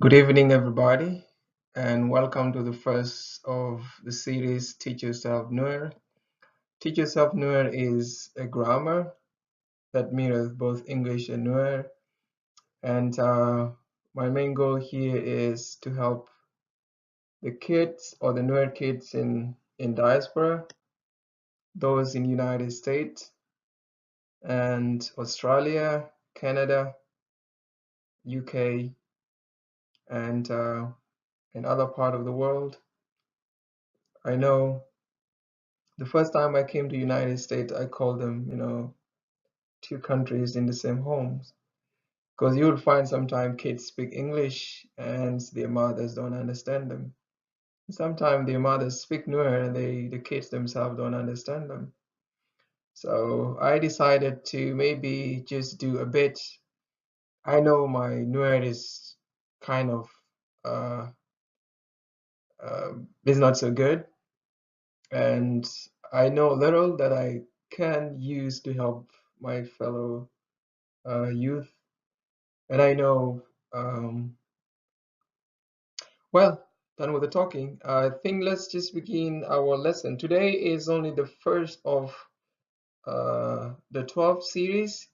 Good evening, everybody, and welcome to the first of the series Teach Yourself Nuer. Teach Yourself Nuer is a grammar that mirrors both English and Nuer, and my main goal here is to help the kids or the Nuer kids in diaspora, those in United States and Australia, Canada, UK, and in other part of the world. I know the first time I came to United States, I called them, two countries in the same homes. Because you'll find sometimes kids speak English and their mothers don't understand them. Sometimes their mothers speak Nuer and the kids themselves don't understand them. So I decided to maybe just do a bit. I know my Nuer is kind of uh, is not so good, and I know a little that I can use to help my fellow youth. And I know, well, done with the talking. I think let's just begin our lesson. Today is only the first of the 12 series.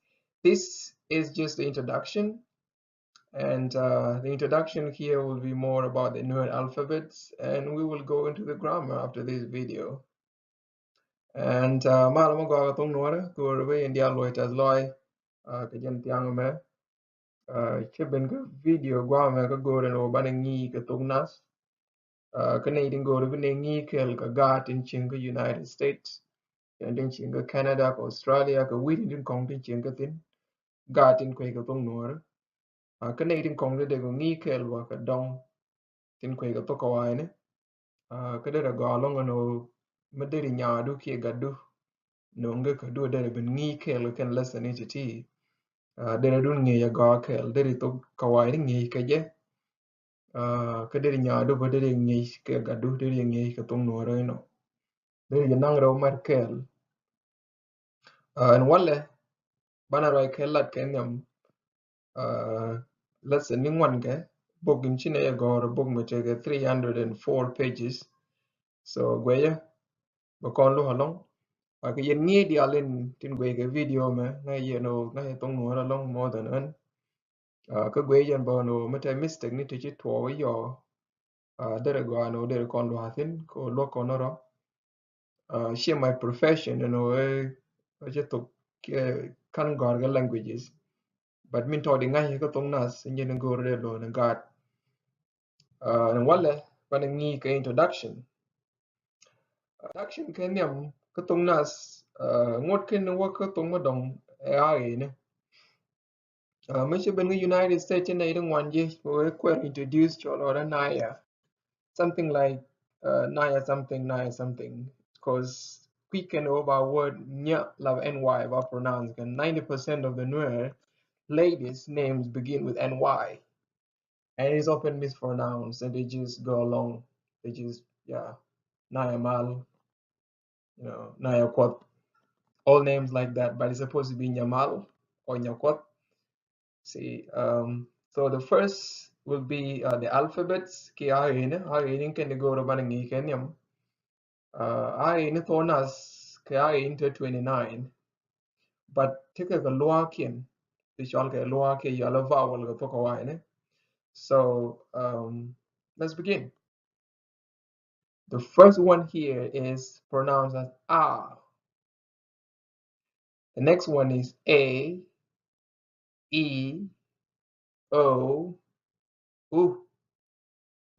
This is just the introduction. And the introduction here will be more about the Nuer alphabets, and we will go into the grammar after this video. And malamo go tong nuara go away in dia loitas loy ka jen tiang me cheben ka video gwa me ka go no ban ngi ka tong nas ka nei din go ne ngi kel ka gat in chin ka United States and din chin ka Canada ka Australia ka wi din kong din chin ka tin gat in kwe ka tong nuara ka nei din kong de go ngi kel wa ka dong tin kwe ka to ka wai ne ka de ga long no ma de nya du ki ga du no nga ka do de ben ngi kel kan lesson it ti de dun ngi ya ga kel de to ka wai ngi ka je ka de nya do ba de ngi ka ga du de ngi ka tong no re no de nang ro mar kel and wale bana roi kel lat ken yam lesson ning wan ke book in chine ya go book me te 304 pages so gweya ba kon lo halong cái yen ngi di alen tin gwe cái video mà ngay ye no ngay tong no ra long more than an cái gwe yen ba no mate mistake ni ti to we yo dere go ano dere kon lo hatin ko lo kon ro share my profession je to kan gar ga languages but min to di ngay ko tong nas nyen go re lo na gat wale pa ngi ka introduction ken yam ko tong nas ngot ken wo ko tong ma dong ai ne Much in the United States in the one year were introduced to Laura Naya, something like Naya something, because quick and over word nya love ny about pronounce and 90% of the Nuer ladies' names begin with ny, and it's often mispronounced, and they just go along. They just Naya Mal, Naya Kwat, all names like that, but it's supposed to be Nyamal or Nyakwat. See, so the first will be the alphabets. Ki ayin can go to banangi kenyam. Ayin thonas ki ayin to 29. But take a loakin. The shalka loaki yala vowel go tokawaine. So let's begin. The first one here is pronounced as ah. The next one is a, e, o, u,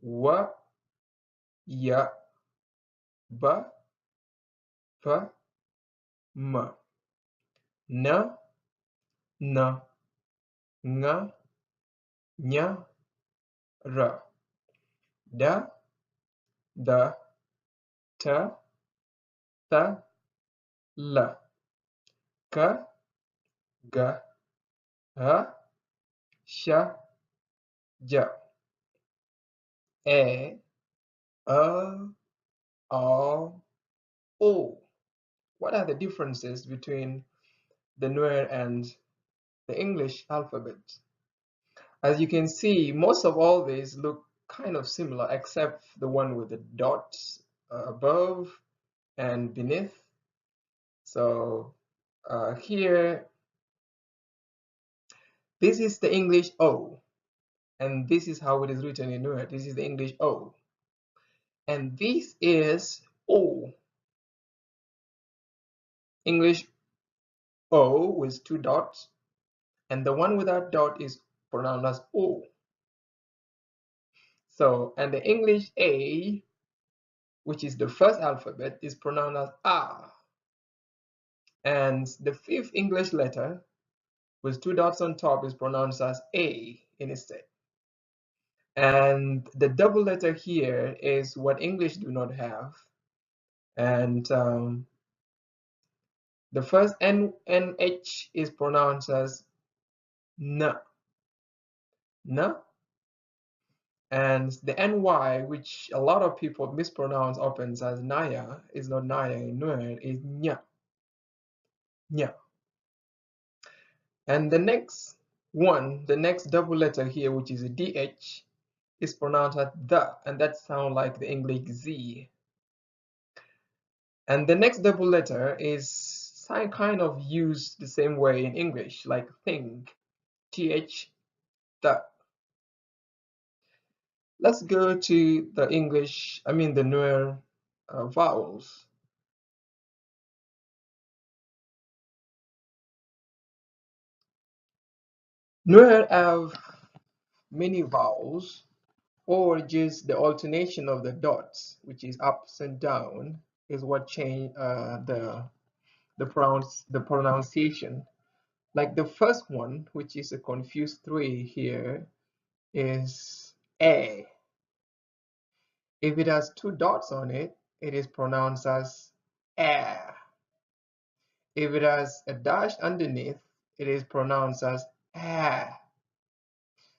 wa, ya, ba, pa, ma. Na, na, nga, nya, ra. Da, da, ta, ta, la. Ka, ga, ha, sha, ja. E, o. What are the differences between the Nuer and the English alphabet? As you can see, most of all these look kind of similar, except the one with the dots above and beneath. So here, this is the English O, and this is how it is written in Nuer. This is the English O, and this is O, English O with two dots, and the one without dot is pronounced as O. So, and the English A, which is the first alphabet, is pronounced as A. And the fifth English letter with two dots on top is pronounced as A instead. And the double letter here is what English do not have. And the first NH is pronounced as N, N. And the NY, which a lot of people mispronounce often as Naya, is not Naya in Nuer, is Nya, Nya. And the next one, the next double letter here, which is a DH, is pronounced as the, and that sounds like the English Z. And the next double letter is kind of used the same way in English, like think, TH, the. Let's go to the English, the Nuer vowels. Nuer have many vowels, or just the alternation of the dots, which is ups and down, is what change the pronunciation. Like the first one, which is a confused three here, is A. If it has two dots on it, it is pronounced as air. If it has a dash underneath, it is pronounced as air.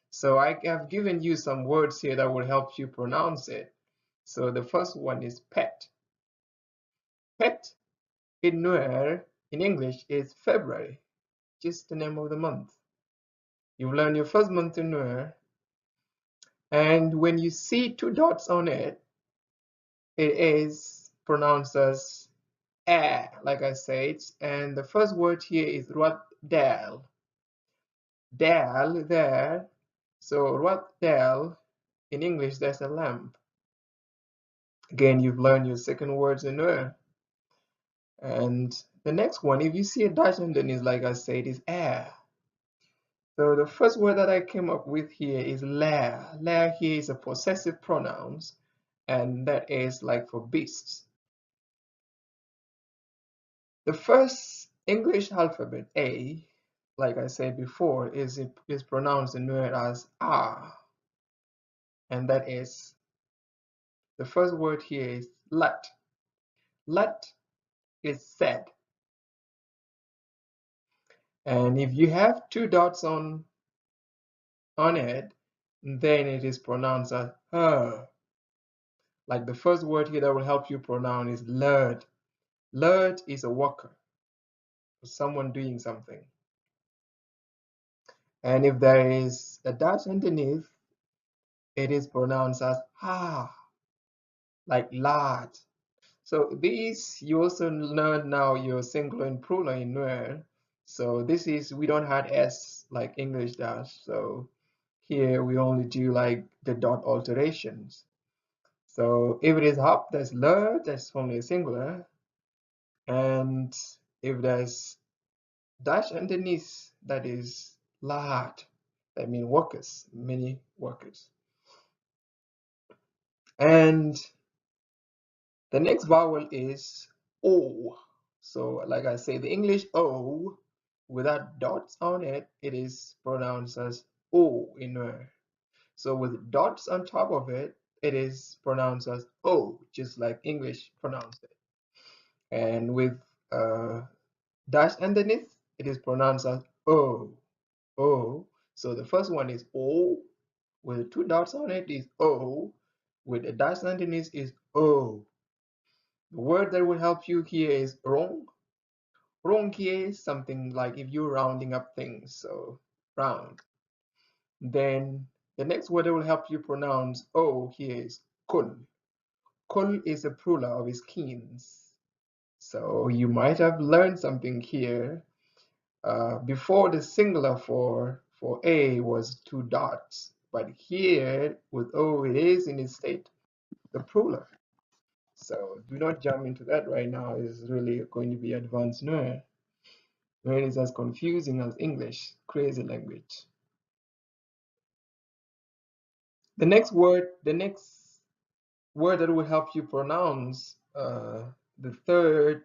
So I have given you some words here that will help you pronounce it. So the first one is pet. Pet in Nuer, in English, is February, just the name of the month. You learn your first month in Nuer, and when you see two dots on it, it is pronounced as air, like I said. And the first word here is Ruat Del. Del there. So Ruat Del, in English, there's a lamp. Again, you've learned your second words in Nuer. And the next one, if you see a dash underneath, like I said, is air. So the first word that I came up with here is lair. Lair here is a possessive pronoun, and that is like for beasts. The first English alphabet, A, like I said before, is pronounced in Nuer as A, and that is the first word here is let. Let is said. And if you have two dots on it, then it is pronounced as her. Like the first word here that will help you pronounce is lerd. Lerd is a worker, someone doing something. And if there is a dash underneath, it is pronounced as ha, like lard. So these, you also learn now your singular and plural in Nuer. So this is, we don't have S like English does. So here we only do like the dot alterations. So if it is hop, that's lerd, that's only a singular. And if there's dash underneath, that is lard. That means workers, many workers. And the next vowel is O. So like I say, the English O without dots on it, it is pronounced as O in Nuer. So with dots on top of it, it is pronounced as O, just like English pronounced it. And with dash underneath, it is pronounced as O, O. So the first one is O, with two dots on it is O, with a dash underneath is O. The word that will help you here is rong. Rong here is something like if you're rounding up things, so round. Then the next word that will help you pronounce O here is kul. Kul is a plural of skins. So you might have learned something here. Before the singular for A was two dots, but here with O it is in its state, the plural. So do not jump into that right now. It's really going to be advanced Nuer. Nuer is as confusing as English, crazy language. The next word that will help you pronounce the third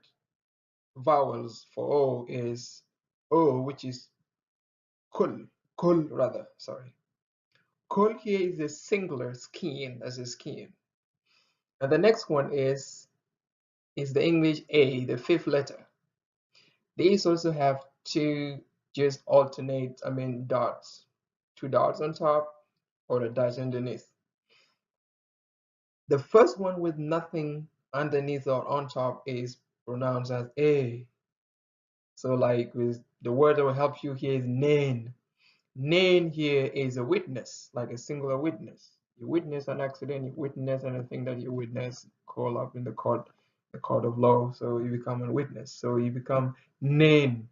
vowels for O is O, which is kul. Kul rather, sorry. Kul here is a singular skin, as a skin. And the next one is the English A, the fifth letter. These also have two just alternate, dots. Two dots on top or a dash underneath. The first one with nothing underneath or on top is pronounced as A. So like with the word that will help you here is nen. Nen here is a witness, like a singular witness. You witness an accident, you witness anything that you witness, call up in the court of law, so you become a witness. So you become nen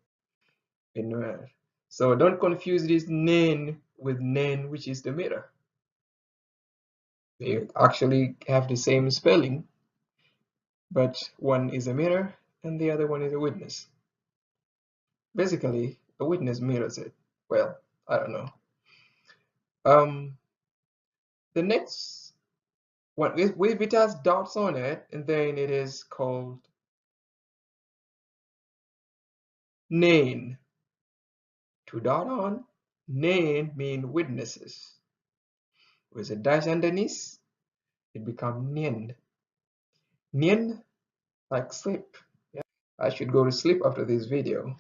in Nuer. So don't confuse this nen with nen, which is the mirror. They actually have the same spelling, but one is a mirror and the other one is a witness. Basically, a witness mirrors it. Well, I don't know. The next one, it has dots on it, and then it is called Nain. Two dot on, Nain mean witnesses. With a dash underneath, it becomes Nien. Nien, like sleep. Yeah. I should go to sleep after this video.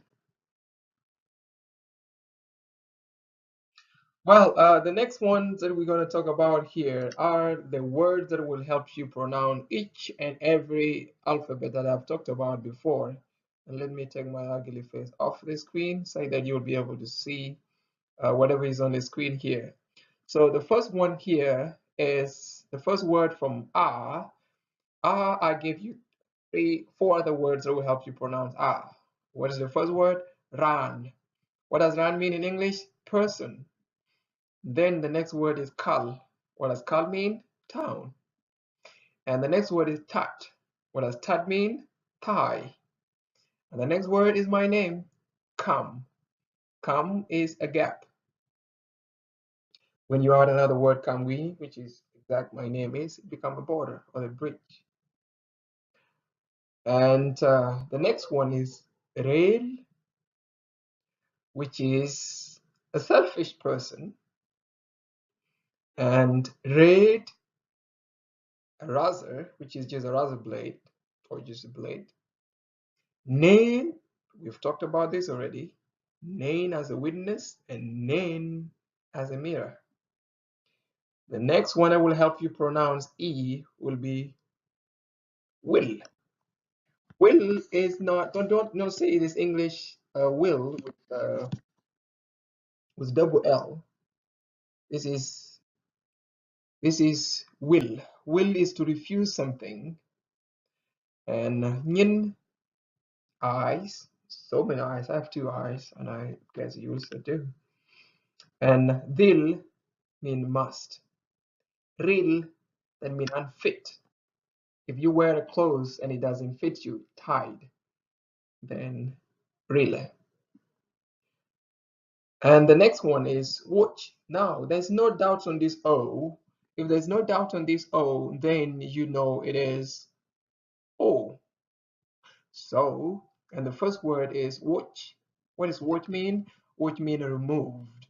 Well, the next ones that we're going to talk about here are the words that will help you pronounce each and every alphabet that I've talked about before. And let me take my ugly face off the screen so that you'll be able to see whatever is on the screen here. So the first one here is the first word from R. R, I gave you four other words that will help you pronounce R. What is the first word? Ran. What does Ran mean in English? Person. Then the next word is Kal. What does Kal mean? Town. And the next word is Tat. What does Tat mean? Thigh. And the next word is my name, Kam. Kam is a gap. When you add another word, Kamwi, which is exact my name is, it becomes a border or a bridge. And the next one is Rail, which is a selfish person. And Raid, a razor, which is just a razor blade or just a blade. Nain, we've talked about this already. Nain as a witness and Nain as a mirror. The next one I will help you pronounce E will be will. Will is not, don't say it is English will with double L. This is will. Will is to refuse something. And Nyin, eyes, so many eyes. I have two eyes, and I guess you also do. And Dil mean must. Ril, that mean unfit. If you wear a clothes and it doesn't fit you, tied, then ril. And the next one is watch. Now, there's no doubt on this O. If there's no doubt on this O, then you know it is O. So, and the first word is watch. What does watch mean? Watch mean removed.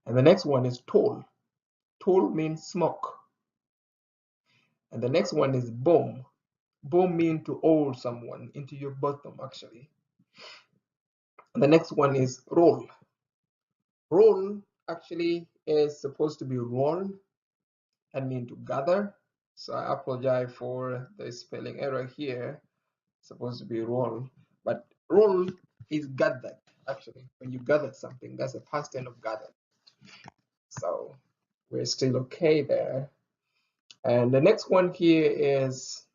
And the next one is tall. Tall means smoke. And the next one is boom. Boom means to hold someone into your bottom, actually. And the next one is roll. Roll actually is supposed to be roll and mean to gather. So I apologize for the spelling error here. It's supposed to be roll, but roll is gathered. actually. When you gathered something, that's the past tense of gathered. So we're still okay there. And the next one here is,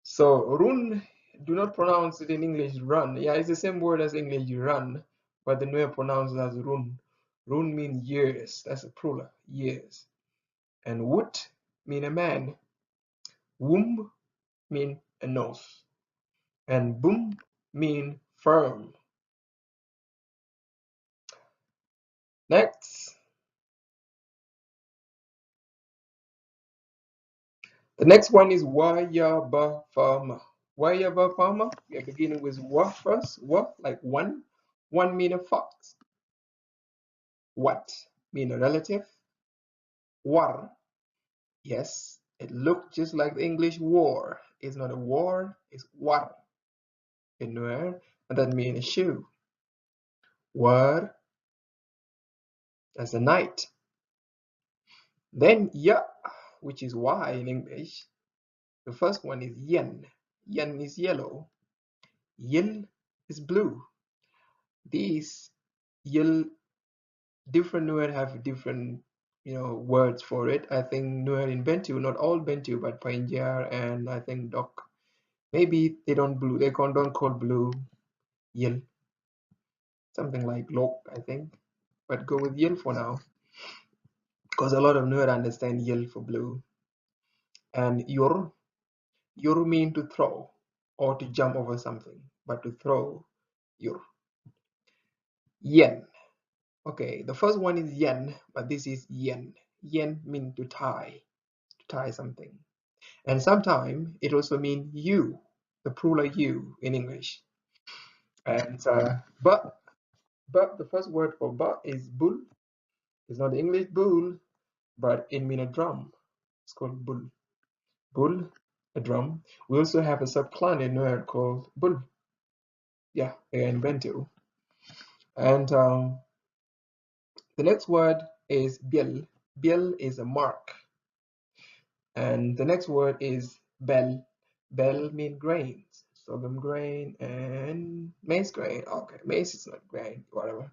so run, do not pronounce it in English run. Yeah, it's the same word as English run, but the Nuer pronounce it as run. Run means years, that's a plural, years. And wood mean a man. Womb mean a nose. And boom mean firm. Next. The next one is Wayaba Farmer. Wayaba Farmer, we are beginning with wa first. Wa, like one. One mean a fox. What mean a relative. War, yes, it looked just like the English war. It's not a war, it's war in Nuer, and that means a shoe. War, that's a night. Then ya, which is why in English. The first one is yen. Yen is yellow. Yin is blue. These yel different Nuer have different words for it. I think Nuer in Bentu, not all Bentu, but Painjar and I think Dok. Maybe they don't don't call blue yel. Something like lok, I think. But go with yel for now. Because a lot of Nuer understand yel for blue. And yor mean to throw or to jump over something, but to throw yor. Yen. Okay, the first one is yen, but this is yen. Yen means to tie something. And sometimes it also means you, the plural you in English. And but the first word for but is bull. It's not the English bull, but it means a drum. It's called bull. Bull, a drum. We also have a subclan in Nuer called bull. Yeah, in Bantu. And the next word is biel. Biel is a mark. And the next word is bell. Bell means grains. Sorghum grain and maize grain. Okay, maize is not grain, whatever.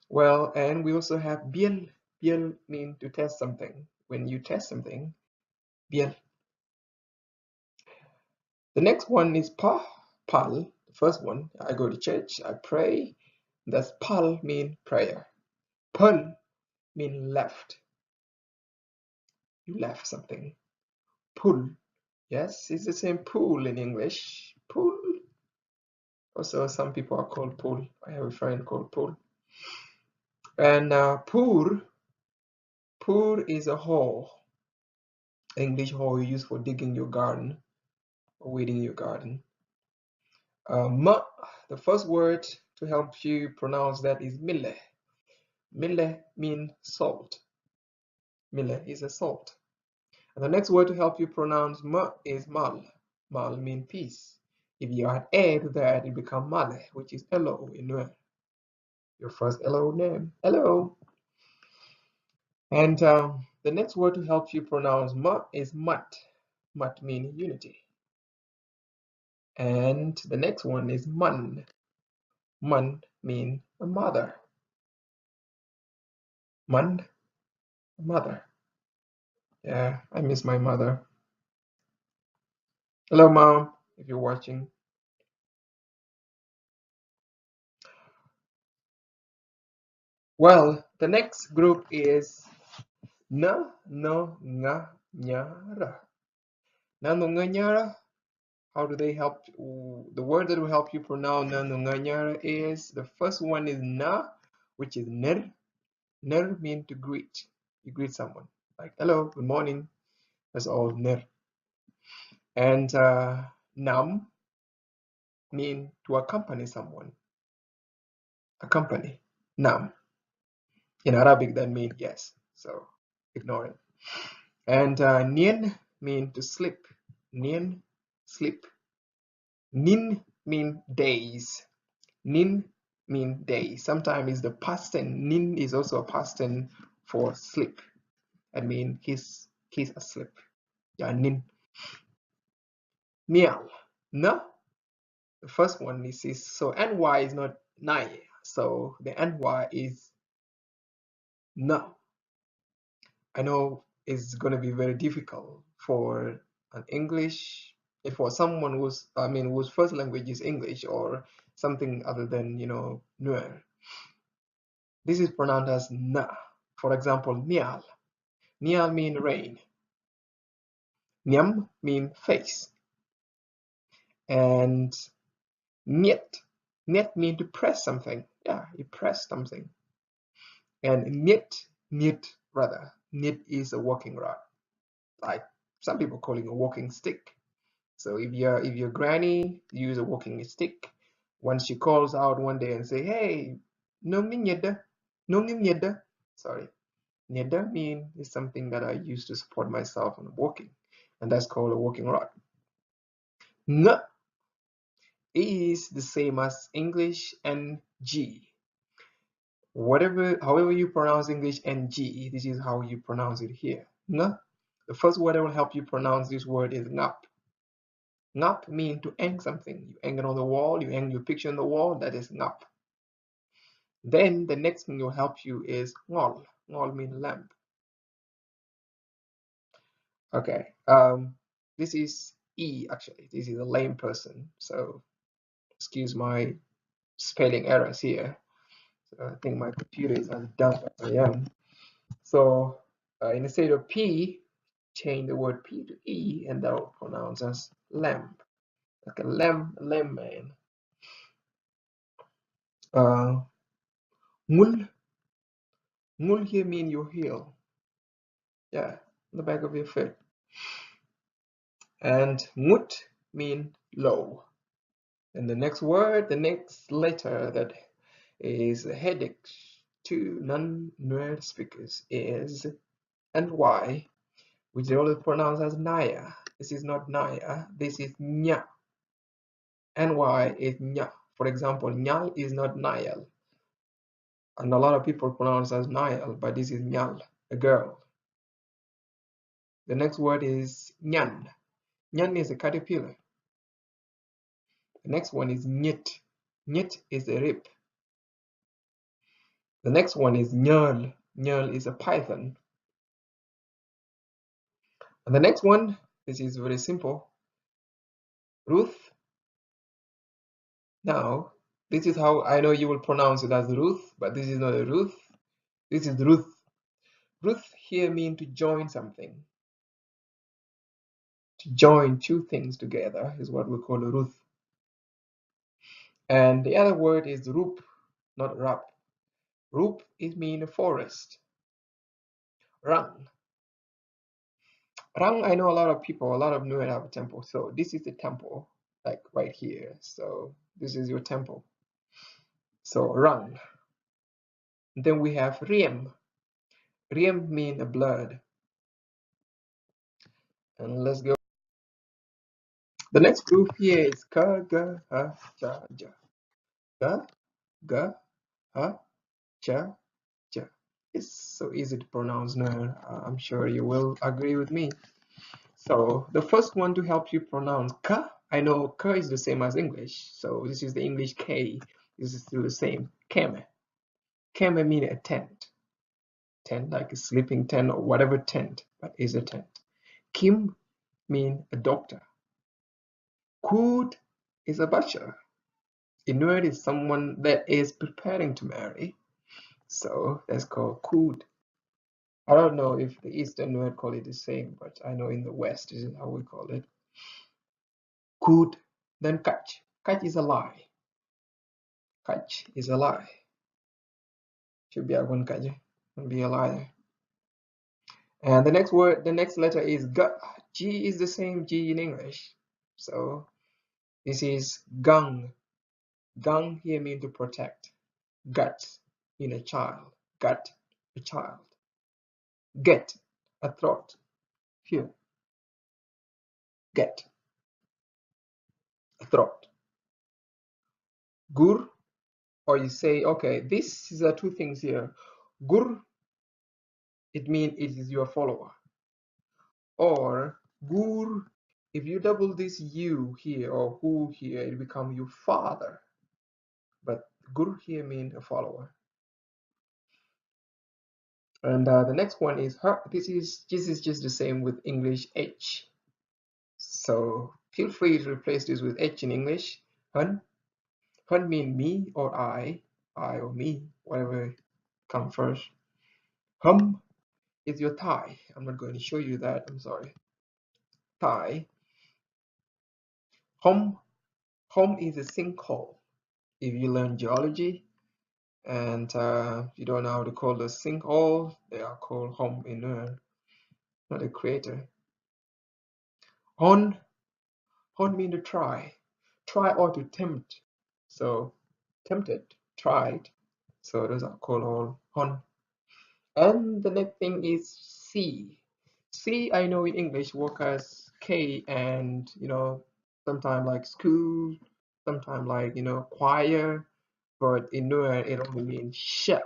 Well, and we also have biel. Biel means to test something. When you test something, biel. The next one is pal. The first one, I go to church, I pray. That's pal mean prayer. Pul mean left. You left something. Pull. Yes, it's the same pool in English. Pool. Also, some people are called pool. I have a friend called pool. And pur is a hole. English hole you use for digging your garden or weeding your garden. Ma, the first word to help you pronounce that is mille. Mille means salt. Mille is a salt. And the next word to help you pronounce ma is mal. Mal means peace. If you add a to that, it becomes male, which is hello in Nuer. Your first hello name. Hello. And the next word to help you pronounce ma is mat. Mat means unity. And the next one is man. Man means a mother. Man, mother. Yeah, I miss my mother. Hello, mom, if you're watching. Well, the next group is na, no, nga, nyara. Na, no, nga, nyara. How do they help? The word that will help you pronounce na, no, nga, nyara is, the first one is na, which is ner. Ner means to greet. You greet someone. Like, hello, good morning. That's all ner. And nam mean to accompany someone. Accompany. Nam. In Arabic, that means yes. So ignore it. And nien mean to sleep. Nien, sleep. Nin mean days. Nin mean days. Sometimes it's the past tense. Nin is also a past tense for sleep. I mean he's asleep. Yeah, nin. Mial. Na The first one is so ny is not nai, so the ny is no. I know it's going to be very difficult for an English, for someone who's, I mean, whose first language is English or something other than, Nuer. This is pronounced as na. For example, nial. Nial mean rain. Nyam mean face. And niet. Niet mean to press something. Yeah, you press something. And niet rather. Niet is a walking rod. Like some people calling a walking stick. So if your granny use a walking stick, when she calls out one day and say, "Hey, nong ni nyeda, nong ni nyeda," sorry, nyeda mean is something that I use to support myself when I'm walking, and that's called a walking rod. Ng is the same as English and G. However you pronounce English and G, this is how you pronounce it here. Ng. The first word that will help you pronounce this word is ngap. Ngap mean to hang something. You hang it on the wall, you hang your picture on the wall, that is ngap. Then the next thing will help you is ngol. Ngol means lamp. Okay, this is E actually. This is a lame person, so excuse my spelling errors here. So I think my computer is as dumb as I am. So instead of P, change the word P to E, and that will pronounce as lamp. Like a lamb man. Ngul. Ngul here mean your heel. Yeah, the back of your foot. And mut mean low. And the next word, the next letter that is a headache to non-Nuer speakers is ny, which they always pronounce as naya. This is not naya, this is nya. Ny is nya. For example, nyal is not Nile. And a lot of people pronounce as Nile, but this is nyal, a girl. The next word is nyan. Nyan is a caterpillar. The next one is nyit. Nyit is a rib. The next one is nyal. Nyal is a python. And the next one, this is very simple. Ruth. Now, this is how I know you will pronounce it as Ruth, but this is not a Ruth. This is Ruth. Ruth here means to join something. To join two things together is what we call a Ruth. And the other word is Rup, not Rap. Rup, it means a forest. Rang. Rang, I know a lot of people, a lot of Nuer have a temple. So this is the temple, like right here. So this is your temple. So Rang. Then we have Riem. Riem means a blood. And let's go. The next group here is Ka, Ga, Ha, Cha, Ja. Ka, Ga, Ha, Cha, Ja. It's so easy to pronounce now. I'm sure you will agree with me. So the first one to help you pronounce Ka, I know Ka is the same as English. So this is the English K. This is still the same. Keme. Keme means a tent. Tent like a sleeping tent or whatever tent, but is a tent. Kim means a doctor. Kud is a butcher. Inuit is someone that is preparing to marry. So that's called kud. I don't know if the Eastern Nuer call it the same, but I know in the West this is how we call it. Kud. Then kach. Kach is a lie. Kach is a lie. Should be a one kach. Be a liar. And the next word, the next letter is G. G is the same G in English. So this is gang. Gang here means to protect. Gut in a child. Gut, a child. Get, a throat. Here. Get, a throat. Gur, or you say, okay, this is two things here. Gur, it means it is your follower. Or gur, If you double this you here or who here, it becomes your father. But guru here means a follower. And the next one is her. This is just the same with English H. So feel free to replace this with H in English. Hun. Hun mean me or I or me, whatever comes first. Hum is your thigh. I'm not going to show you that. I'm sorry. Thigh. Hum. Hum is a sinkhole. If you learn geology and you don't know how to call the sinkhole, they are called hum in Nuer, not a crater. Hon. Hon mean to try or to tempt. So tempted, tried. So those are called all hon. And the next thing is C. C I know in English work as K, and sometimes like school, sometimes like choir, but in Nuer it only means shell.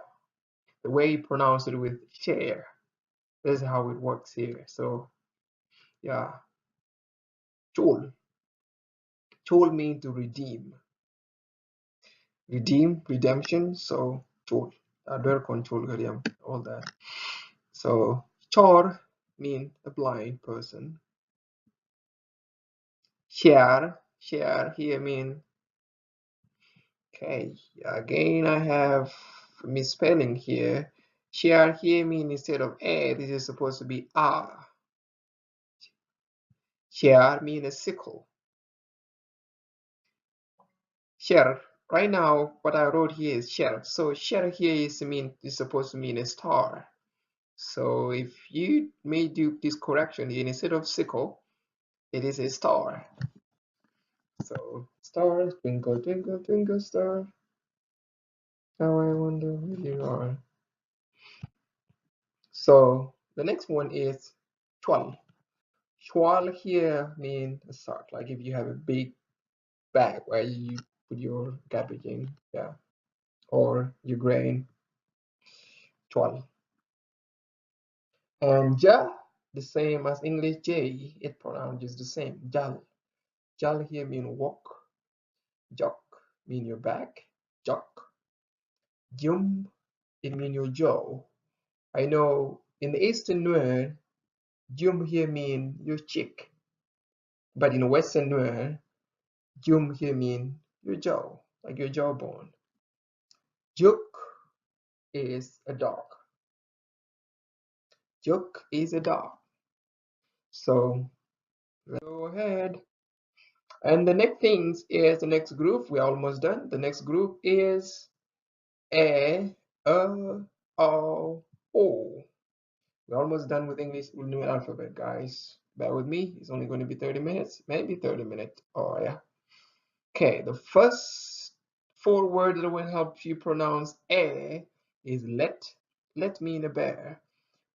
The way you pronounce it with share. This is how it works here. So yeah, chol. Chol means to redeem. Redemption. So chol. Adver control all that. So chor means a blind person. Share here mean, okay, again I have misspelling here. Share here mean instead of a, this is supposed to be a. Share mean a sickle. Share, right now what I wrote here is share. So share here is supposed to mean a star. So if you may do this correction here, instead of sickle, it is a star. So star, twinkle, twinkle, twinkle star, how I wonder who you are. So the next one is chwal. Chwal here means a sack, like if you have a big bag where you put your garbage in, yeah, or your grain. Chwal. And ja, the same as English J, it pronounces the same. Jal. Jal here mean walk. Jok mean your back. Jok. Jum, it mean your jaw. I know in the Eastern Nuer, Jum here mean your cheek. But in Western Nuer, Jum here mean your jaw, like your jawbone. Juk is a dog. Juk is a dog. So let's go ahead. And the next things is the next group. We're almost done. The next group is A, O. We're almost done with English with Nuer Alphabet, guys. Bear with me. It's only going to be 30 minutes, maybe 30 minutes. Oh, yeah. Okay, the first 4 words that will help you pronounce A is let. Let mean a bear.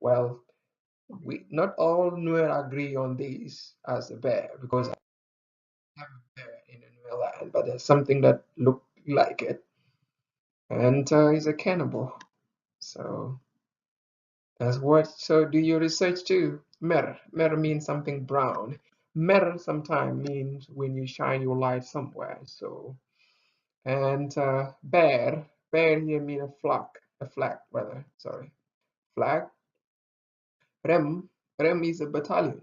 Well, we not all Nuer agree on this as a bear, because I have a bear in the Nuer land, but there's something that look like it, and he's a cannibal. So that's what. So do your research too. Mer. Mer means something brown. Mer sometimes means when you shine your light somewhere. So and bear. Bear here mean a flag rather. Sorry, flag. Rem. Rem is a battalion.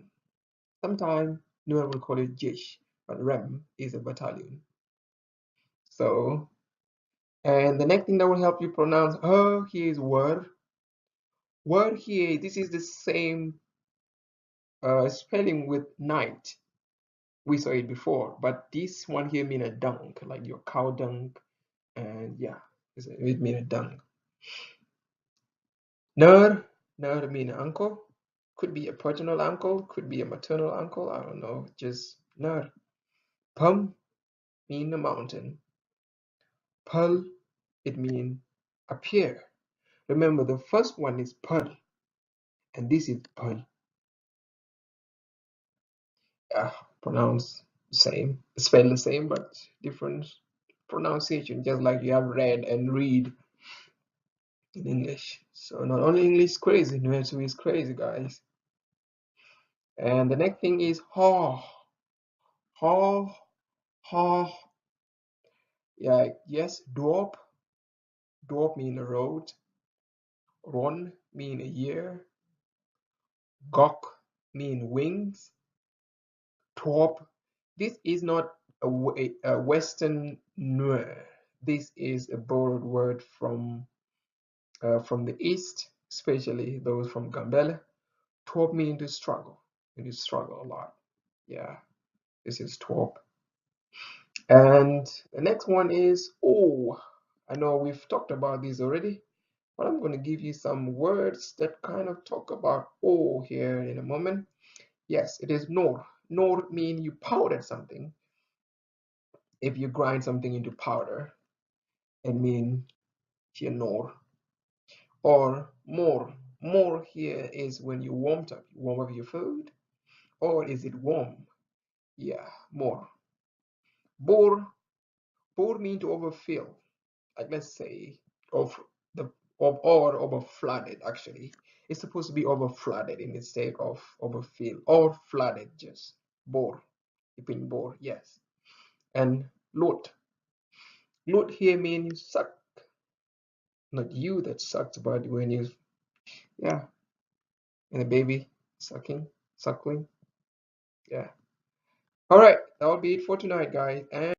Sometimes Nuer will call it Jish, but Rem is a battalion. So, and the next thing that will help you pronounce here is word. Word here, this is the same spelling with night. We saw it before, but this one here mean a dung, like your cow dung, and yeah, it mean a dung. Ner, ner mean uncle. Could be a paternal uncle, could be a maternal uncle, I don't know, just ner. Pum mean a mountain. Pul, it means appear. Remember, the first one is pul, and this is pul. Pronounced the same, spelled the same, but different pronunciation, just like you have read and read in English. So not only English is crazy, Nuetu is crazy, guys. And the next thing is haw. Ha, ha. Yeah, yes, Dorp. Dorp mean a road. Ron mean a year. Gok mean wings. Torp. This is not a Western Nuer. This is a borrowed word from the East, especially those from Gambela. Torp mean to struggle. And you struggle a lot. Yeah, this is Torp. And the next one is oh. I know we've talked about these already, but I'm going to give you some words that kind of talk about oh here in a moment. Yes, it is nor. Nor mean you powder something. If you grind something into powder, it means you nor. Or more. More here is when you warm up your food. Or is it warm? Yeah, more. Bore. Bore mean to overfill. Like let's say of the or over flooded actually. It's supposed to be over flooded instead of overfill or flooded just. Bore. Keeping bore, yes. And lot. Lot here means suck. Not you that sucked, but when you yeah, and a baby suckling. Yeah. All right, that'll be it for tonight, guys. And